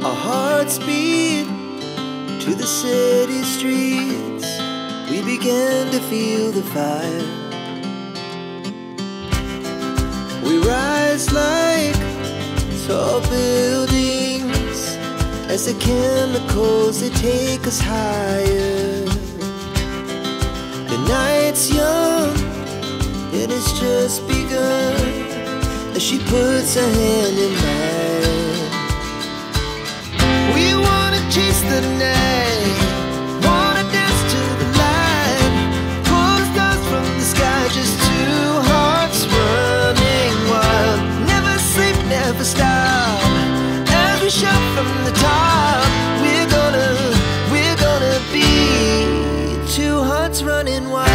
Our hearts beat to the city streets. We began to feel the fire. We rise like tall buildings as the chemicals, they take us higher. The night's young and it's just begun as she puts her hand in mine. We wanna chase the night, wanna dance to the light, pull the stars from the sky, just two hearts running wild. Never sleep, never stop, as we shout from the top. We're gonna be two hearts running wild.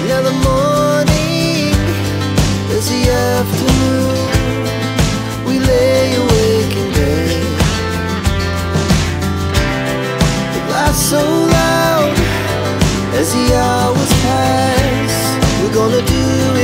Now the morning is the afternoon. We lay awake in bed. The laughs so loud as the hours pass. We're gonna do